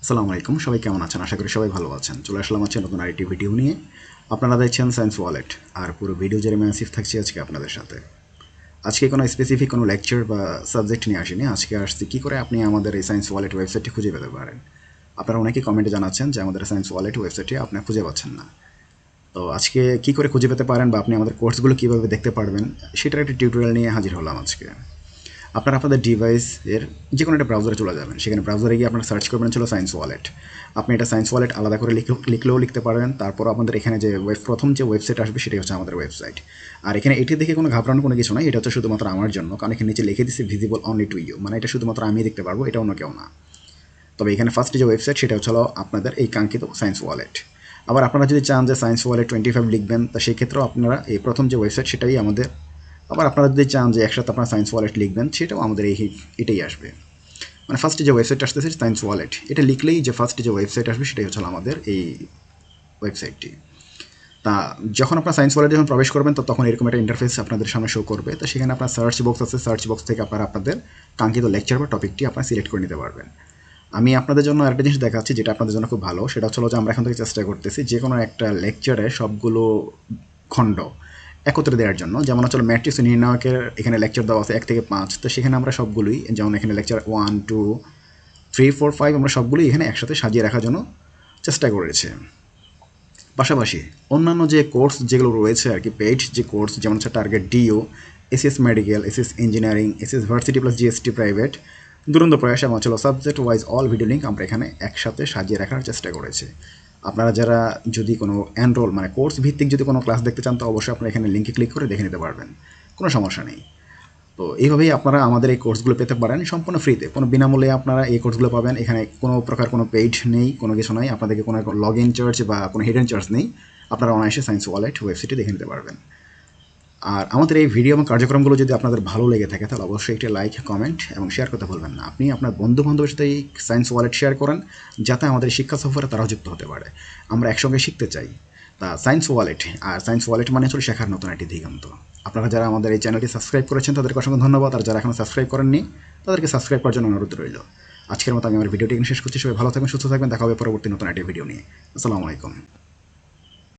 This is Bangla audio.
আসসালামু আলাইকুম, সবাই কেমন আছেন? আশা করি সবাই ভালো আছেন। চলে আসলাম আছে নতুন আরেকটি ভিডিও নিয়ে। আপনারা দেখছেন সায়েন্স ওয়ালেট, আর পুরো ভিডিও জুড়ে আমি আসিফ থাকছি আজকে আপনাদের সাথে। আজকে কোনো স্পেসিফিক কোনো লেকচার বা সাবজেক্ট নিয়ে আসিনি। আজকে আসছি কী করে আপনি আমাদের এই সায়েন্স ওয়ালেট ওয়েবসাইটটি খুঁজে পেতে পারেন। আপনারা অনেকেই কমেন্টে জানাচ্ছেন যে আমাদের সায়েন্স ওয়ালেট ওয়েবসাইটটি আপনি খুঁজে পাচ্ছেন না। তো আজকে কী করে খুঁজে পেতে পারেন বা আপনি আমাদের কোর্সগুলো কীভাবে দেখতে পারবেন সেটার একটি টিউটোরিয়াল নিয়ে হাজির হলাম আজকে। আপনারা আপনাদের ডিভাইসের যে কোনো একটা ব্রাউজারে চলে যাবেন। সেখানে ব্রাউজারে গিয়ে আপনারা সার্চ করবেন ছিল সায়েন্স ওয়ালেট। আপনি এটা সায়েন্স ওয়ালেট আলাদা করে লিখলেও লিখতে পারেন। তারপর আপনাদের এখানে যে প্রথম যে ওয়েবসাইট আসবে সেটাই হচ্ছে আমাদের ওয়েবসাইট। আর এখানে এটি দেখে কোনো ঘাবড়ানোর কোনো কিছু নয়, এটা হচ্ছে শুধুমাত্র আমার জন্য, কারণ এখানে নিচে লিখে দিচ্ছে ভিজিবল অনলি টু ইউ, মানে এটা শুধুমাত্র আমি দেখতে পারবো, এটা অন্য কেউ না। তবে এখানে ফার্স্ট যে ওয়েবসাইট সেটা হচ্ছে আপনাদের এই কাঙ্ক্ষিত সায়েন্স ওয়ালেট। আবার আপনারা যদি চান যে সায়েন্স ওয়ালেট 25 লিখবেন, তা সেই ক্ষেত্রেও আপনারা এই প্রথম যে ওয়েবসাইট সেটাই আমাদের। আবার আপনারা যদি চান যে একসাথে আপনারা সায়েন্স ওয়ালেট লিখবেন, সেটাও আমাদের এটাই আসবে। মানে ফার্স্টে যে ওয়েবসাইট আসতেছে সায়েন্স ওয়ালেট, এটা লিখলেই যে ফার্স্টে যে ওয়েবসাইট আসবে সেটাই হচ্ছে আমাদের এই ওয়েবসাইটটি। তা যখন আপনার সায়েন্স ওয়ালেটে যখন প্রবেশ করবেন, তো তখন এরকম একটা ইন্টারফেস আপনাদের সামনে শো করবে। তো সেখানে আপনার সার্চ বক্স আছে, সার্চ বক্স থেকে আপনারা আপনাদের কাঙ্ক্ষিত লেকচার বা টপিকটি আপনারা সিলেক্ট করে নিতে পারবেন। আমি আপনাদের জন্য আরেকটা জিনিস দেখাচ্ছি যেটা আপনাদের জন্য খুব ভালো, সেটা হচ্ছে যে আমরা এখন থেকে চেষ্টা করতেছি যে কোনো একটা লেকচারে সবগুলো খণ্ড একত্রে দেওয়ার জন্য। যেমন হচ্ছে ম্যাট্রিক্স নির্ণায়কের এখানে লেকচার দেওয়া আছে 1 থেকে 5, তো সেখানে আমরা সবগুলোই, যেমন এখানে লেকচার 1, 2, 3, 4, 5 আমরা সবগুলোই এখানে একসাথে সাজিয়ে রাখার জন্য চেষ্টা করেছি। পাশাপাশি অন্যান্য যে কোর্স যেগুলো রয়েছে আর কি, পেইড যে কোর্স, যেমন হচ্ছে টার্গেট ডিও, SS medical, SS engineering, SS varsity plus GST private, দুরন্ত প্রয়াস এবং হচ্ছে subject wise all video link আমরা এখানে একসাথে সাজিয়ে রাখার চেষ্টা করেছি। আপনারা যারা যদি কোনো এনরোল মানে কোর্স ভিত্তিক যদি কোনো ক্লাস দেখতে চান, তো অবশ্যই আপনারা এখানে লিঙ্কে ক্লিক করে দেখে নিতে পারবেন, কোনো সমস্যা নেই। তো এইভাবেই আপনারা আমাদের এই কোর্সগুলো পেতে পারেন সম্পূর্ণ ফ্রিতে, কোনো বিনামূল্যে আপনারা এই কোর্সগুলো পাবেন। এখানে কোনো প্রকার কোনো পেইড নেই, কোনো কিছু নাই, আপনাদেরকে কোনো লগ ইন চার্জ বা কোনো হিডেন চার্জ নেই। আপনারা অনায়াসে সায়েন্স ওয়ালেট ওয়েবসাইটে দেখে নিতে পারবেন। আর আমাদের এই ভিডিও এবং কার্যক্রমগুলো যদি আপনাদের ভালো লেগে থাকে, তাহলে অবশ্যই একটি লাইক, কমেন্ট এবং শেয়ার করতে ভুলবেন না। আপনি আপনার বন্ধু বান্ধবের সাথে এই সায়েন্স ওয়ালেট শেয়ার করেন, যাতে আমাদের শিক্ষা সফরে তারাও যুক্ত হতে পারে। আমরা একসঙ্গে শিখতে চাই। তা সায়েন্স ওয়ালেট, আর সায়েন্স ওয়ালেট মানে হচ্ছে শেখার নতুন একটি দিগন্ত। আপনারা যারা আমাদের এই চ্যানেলটি সাবস্ক্রাইব করেছেন তাদেরকে অসংখ্য ধন্যবাদ, আর যারা এখনও সাবস্ক্রাইব করেননি তাদেরকে সাবস্ক্রাইব করার জন্য অনুরোধ রইল। আজকের মতো আমি আমার ভিডিওটি শেষ করছি। সবাই ভালো থাকবেন, সুস্থ থাকবেন। দেখা হবে পরবর্তী নতুন একটি ভিডিও নিয়ে। আসসালামু আলাইকুম।